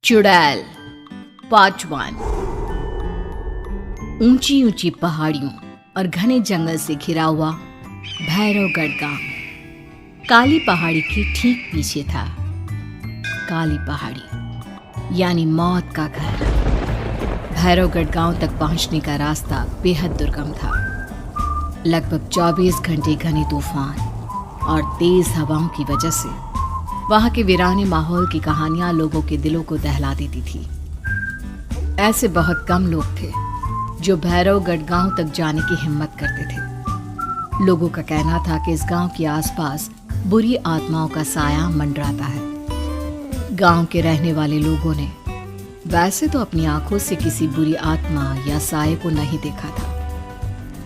चुड़ैल पार्ट 1। ऊंची ऊंची पहाड़ियों और घने जंगल से घिरा हुआ भैरवगढ़ गांव काली पहाड़ी के ठीक पीछे था। काली पहाड़ी यानी मौत का घर। भैरवगढ़ गांव तक पहुंचने का रास्ता बेहद दुर्गम था। लगभग 24 घंटे घने तूफान और तेज हवाओं की वजह से वहां के वीराने माहौल की कहानियां लोगों के दिलों को दहला देती थी। ऐसे बहुत कम लोग थे जो भैरवगढ़ गांव तक जाने की हिम्मत करते थे। लोगों का कहना था कि इस गांव के आसपास बुरी आत्माओं का साया मंडराता है। गांव के रहने वाले लोगों ने वैसे तो अपनी आंखों से किसी बुरी आत्मा या साये को नहीं देखा था,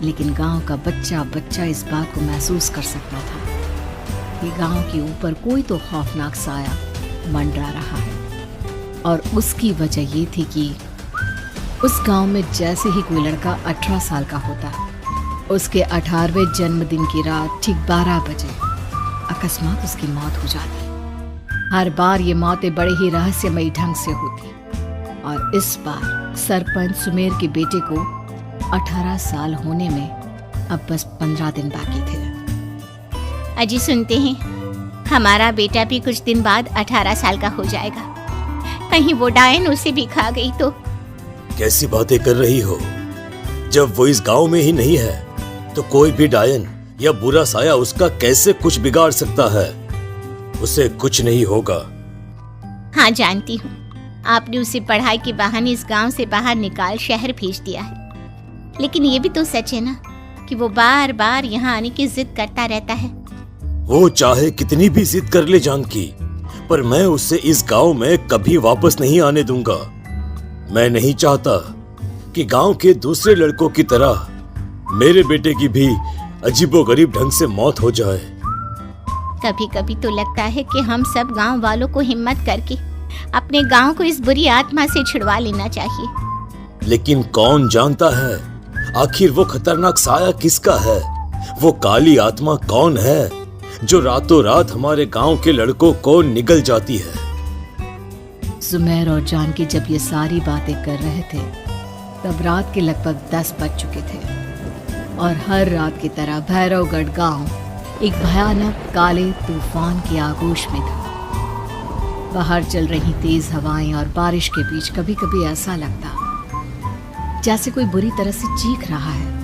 लेकिन गांव का बच्चा बच्चा इस बात को महसूस कर सकता था कि गांव के ऊपर कोई तो खौफनाक साया मंडरा रहा है। और उसकी वजह ये थी कि उस गांव में जैसे ही कोई लड़का 18 साल का होता, उसके 18वें जन्मदिन की रात ठीक 12 बजे अकस्मात उसकी मौत हो जाती। हर बार ये मौतें बड़े ही रहस्यमयी ढंग से होती और इस बार सरपंच सुमेर के बेटे को 18 साल होने में अब बस 15 दिन बाकी थे। अजी सुनते हैं, हमारा बेटा भी कुछ दिन बाद 18 साल का हो जाएगा। कहीं वो डायन उसे भी खा गई तो? कैसी बातें कर रही हो? जब वो इस गांव में ही नहीं है तो कोई भी डायन या बुरा साया उसका कैसे कुछ बिगाड़ सकता है? उसे कुछ नहीं होगा। हाँ जानती हूँ, आपने उसे पढ़ाई के बहाने इस गांव से बाहर निकाल शहर भेज दिया है, लेकिन ये भी तो सच है ना कि वो बार बार यहाँ आने की जिद करता रहता है। वो चाहे कितनी भी जिद कर ले जानकी, पर मैं उसे इस गांव में कभी वापस नहीं आने दूंगा। मैं नहीं चाहता कि गांव के दूसरे लड़कों की तरह मेरे बेटे की भी अजीबोगरीब ढंग से मौत हो जाए। कभी कभी तो लगता है कि हम सब गांव वालों को हिम्मत करके अपने गांव को इस बुरी आत्मा से छुड़वा लेना चाहिए। लेकिन कौन जानता है आखिर वो खतरनाक साया किसका है? वो काली आत्मा कौन है जो रातों रात हमारे गांव के लड़कों को निगल जाती है? सुमेर और जानकी जब ये सारी बातें कर रहे थे तब रात के लगभग 10 बज चुके थे और हर रात की तरह भैरवगढ़ गांव एक भयानक काले तूफान की आगोश में था। बाहर चल रही तेज हवाएं और बारिश के बीच कभी कभी ऐसा लगता जैसे कोई बुरी तरह से चीख रहा है।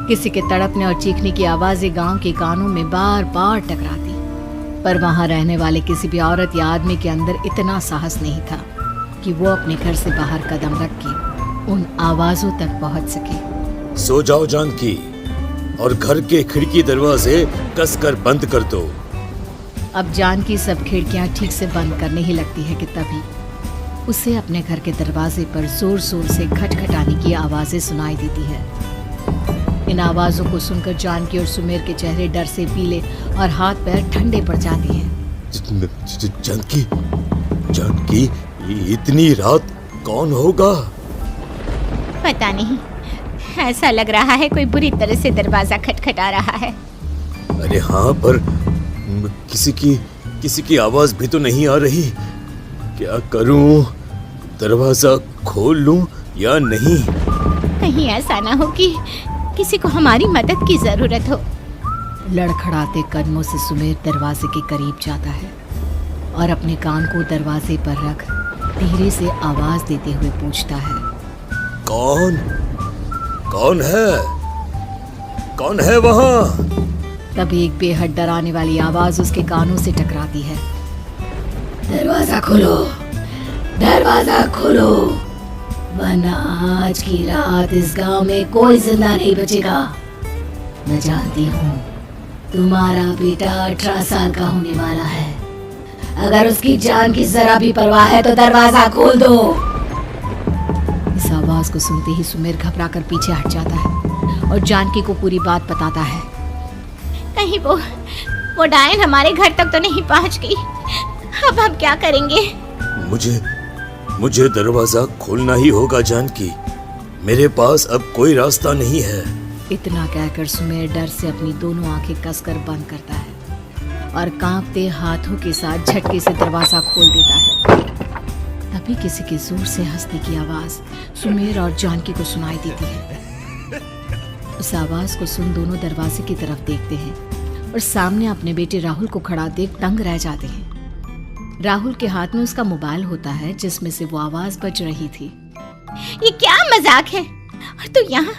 किसी के तड़पने और चीखने की आवाजें गांव के कानों में बार बार टकराती, पर वहां रहने वाले किसी भी औरत या आदमी के अंदर इतना साहस नहीं था कि वो अपने घर से बाहर कदम रख के उन आवाजों तक पहुंच सके। सो जाओ जानकी और घर के खिड़की दरवाजे कसकर बंद कर दो। अब जानकी सब खिड़कियां ठीक से बंद करने ही लगती है कि तभी उसे अपने घर के दरवाजे पर जोर जोर से खटखटाने की आवाजें सुनाई देती है। इन आवाजों को सुनकर जानकी और सुमेर के चेहरे डर से पीले और हाथ पैर ठंडे पड़ जाते हैं। जानकी, जानकी, इतनी रात कौन होगा? पता नहीं, ऐसा लग रहा है कोई बुरी तरह से दरवाजा खटखटा रहा है। अरे हाँ, पर किसी की आवाज भी तो नहीं आ रही। क्या करूं? दरवाजा खोल लूं या नहीं? कहीं ऐसा ना हो कि किसी को हमारी मदद की जरूरत हो। लड़खड़ाते कदमों से सुमेर दरवाजे के करीब जाता है और अपने कान को दरवाजे पर रख धीरे से आवाज देते हुए पूछता है, कौन? कौन है? कौन है वहाँ? तभी एक बेहद डराने वाली आवाज उसके कानों से टकराती है। दरवाजा खोलो, दरवाजा खोलो, वरना आज की रात इस गांव में कोई जिंदा नहीं बचेगा। मैं जानती हूँ तुम्हारा बेटा 18 साल का होने वाला है। अगर उसकी जान की जरा भी परवाह है तो दरवाजा खोल दो। इस आवाज को सुनते ही सुमेर घबरा कर पीछे हट जाता है और जानकी को पूरी बात बताता है। कहीं वो डायन हमारे घर तक तो नहीं पहुंच गई? अब हम क्या करेंगे? मुझे दरवाजा खोलना ही होगा जानकी। मेरे पास अब कोई रास्ता नहीं है। इतना कहकर सुमेर डर से अपनी दोनों आंखें कसकर बंद करता है और कांपते हाथों के साथ झटके से दरवाजा खोल देता है। तभी किसी के जोर से हंसने की आवाज सुमेर और जानकी को सुनाई देती है। उस आवाज को सुन दोनों दरवाजे की तरफ देखते हैं और सामने अपने बेटे राहुल को खड़ा देख दंग रह जाते हैं। राहुल के हाथ में उसका मोबाइल होता है जिसमें से वो आवाज बज रही थी। ये क्या मजाक है? और तू यहाँ,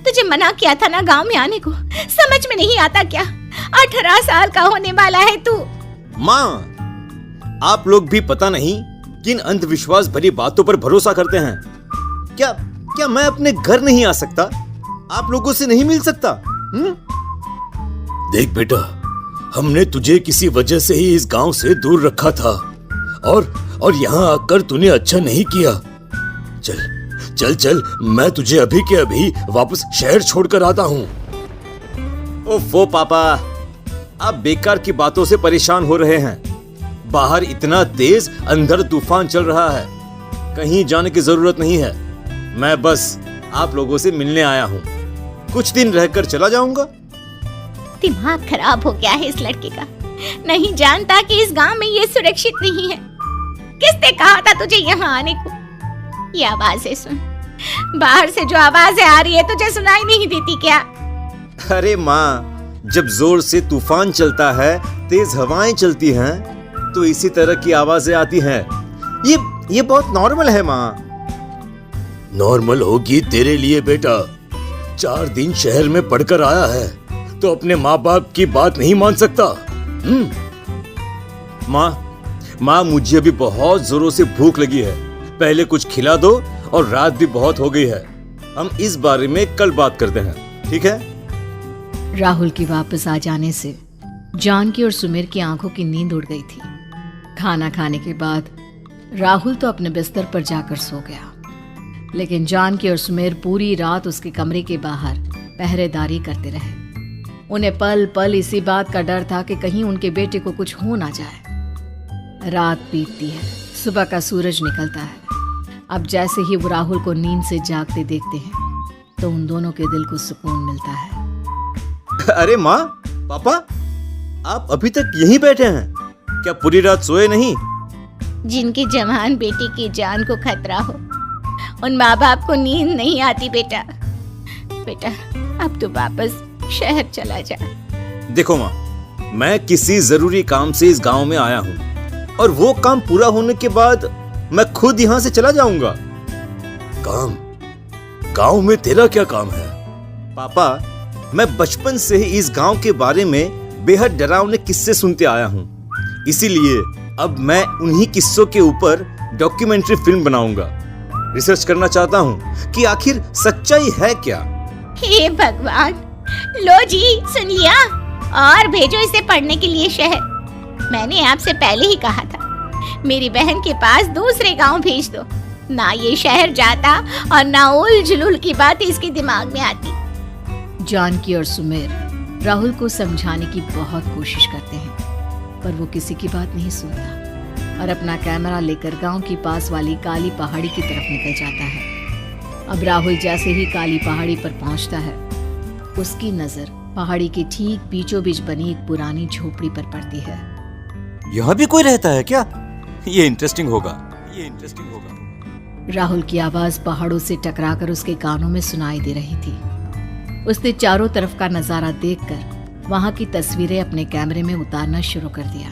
तुझे मना किया था ना गांव में आने को, समझ में नहीं आता क्या? 18 साल का होने वाला है तू। माँ, आप लोग भी पता नहीं किन अंधविश्वास भरी बातों पर भरोसा करते हैं। क्या मैं अपने घर नहीं आ सकता? आप लोगों से नहीं मिल सकता? देख बेटा, हमने तुझे किसी वजह से ही इस गांव से दूर रखा था और यहाँ आकर तूने अच्छा नहीं किया। चल चल चल, मैं तुझे अभी के अभी वापस शहर छोड़कर आता हूँ। ओफो पापा, आप बेकार की बातों से परेशान हो रहे हैं। बाहर इतना तेज अंधड़ तूफान चल रहा है, कहीं जाने की जरूरत नहीं है। मैं बस आप लोगों से मिलने आया हूँ, कुछ दिन रहकर चला जाऊंगा। दिमाग खराब हो गया है इस लड़के का, नहीं जानता कि इस गांव में ये सुरक्षित नहीं है। किसने कहा था तुझे यहाँ आने को? ये आवाजें सुन, बाहर से जो आवाजें आ रही है तुझे सुनाई नहीं देती क्या? अरे माँ, जब जोर से तूफान चलता है, तेज हवाएं चलती हैं, तो इसी तरह की आवाजें आती हैं। ये बहुत नॉर्मल है माँ। नॉर्मल होगी तेरे लिए बेटा। 4 दिन शहर में पढ़कर आया है तो अपने माँ बाप की बात नहीं मान सकता। माँ, मुझे अभी बहुत जोरों से भूख लगी है, पहले कुछ खिला दो, और रात भी बहुत हो गई है। हम इस बारे में कल बात करते हैं, ठीक है? राहुल के वापस आ जाने से जानकी और सुमेर की आंखों की नींद उड़ गई थी। खाना खाने के बाद राहुल तो अपने बिस्तर पर जाकर सो गया, लेकिन जानकी और सुमेर पूरी रात उसके कमरे के बाहर पहरेदारी करते रहे। उन्हें पल पल इसी बात का डर था कि कहीं उनके बेटे को कुछ हो ना जाए। रात बीतती है, सुबह का सूरज निकलता है। अब जैसे ही वो राहुल को नींद से जागते देखते हैं तो उन दोनों के दिल को सुकून मिलता है। अरे माँ, पापा, आप अभी तक यहीं बैठे हैं? क्या पूरी रात सोए नहीं? जिनके जवान बेटे की जान को खतरा हो, उन माँ बाप को नींद नहीं आती बेटा। अब तो वापस शहर चला जा। देखो माँ, मैं किसी जरूरी काम से इस गांव में आया हूँ, और वो काम पूरा होने के बाद मैं खुद यहाँ से चला जाऊंगा। काम? गांव में तेरा क्या काम है? पापा, मैं बचपन से ही इस गांव के बारे में बेहद डरावने किस्से सुनते आया हूँ, इसीलिए अब मैं उन्हीं किस्सों के ऊपर डॉक्यूमेंट्री फिल्म बनाऊंगा। रिसर्च करना चाहता हूँ कि आखिर सच्चाई है क्या। हे भगवान, लो जी, सुन लिया, और भेजो इसे पढ़ने के लिए शहर। मैंने आपसे पहले ही कहा था, मेरी बहन के पास दूसरे गांव भेज दो। ना ये शहर जाता और ना उल जुलूल की बात इसके दिमाग में आती। जानकी और सुमेर राहुल को समझाने की बहुत कोशिश करते हैं, पर वो किसी की बात नहीं सुनता और अपना कैमरा लेकर गांव की पास वाली काली पहाड़ी की तरफ निकल जाता है। अब राहुल जैसे ही काली पहाड़ी पर पहुंचता है, उसकी नजर पहाड़ी के ठीक बीचों बीच बनी एक पुरानी झोपड़ी पर पड़ती है। यहाँ भी कोई रहता है क्या? ये इंटरेस्टिंग होगा। राहुल की आवाज पहाड़ों से टकराकर उसके कानों में सुनाई दे रही थी। उसने चारों तरफ का नजारा देखकर वहां की तस्वीरें अपने कैमरे में उतारना शुरू कर दिया।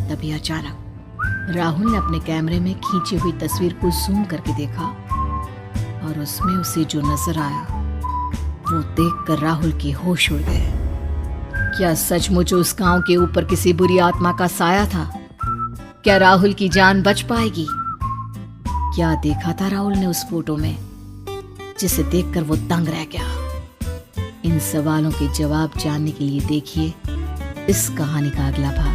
तभी अचानक राहुल ने अपने कैमरे में खींची हुई तस्वीर को जूम करके देखा और उसमें उसे जो नजर आया वो देखकर राहुल के होश उड़ गए। क्या सचमुच उस गांव के ऊपर किसी बुरी आत्मा का साया था? क्या राहुल की जान बच पाएगी? क्या देखा था राहुल ने उस फोटो में जिसे देखकर वो दंग रह गया? इन सवालों के जवाब जानने के लिए देखिए इस कहानी का अगला भाग।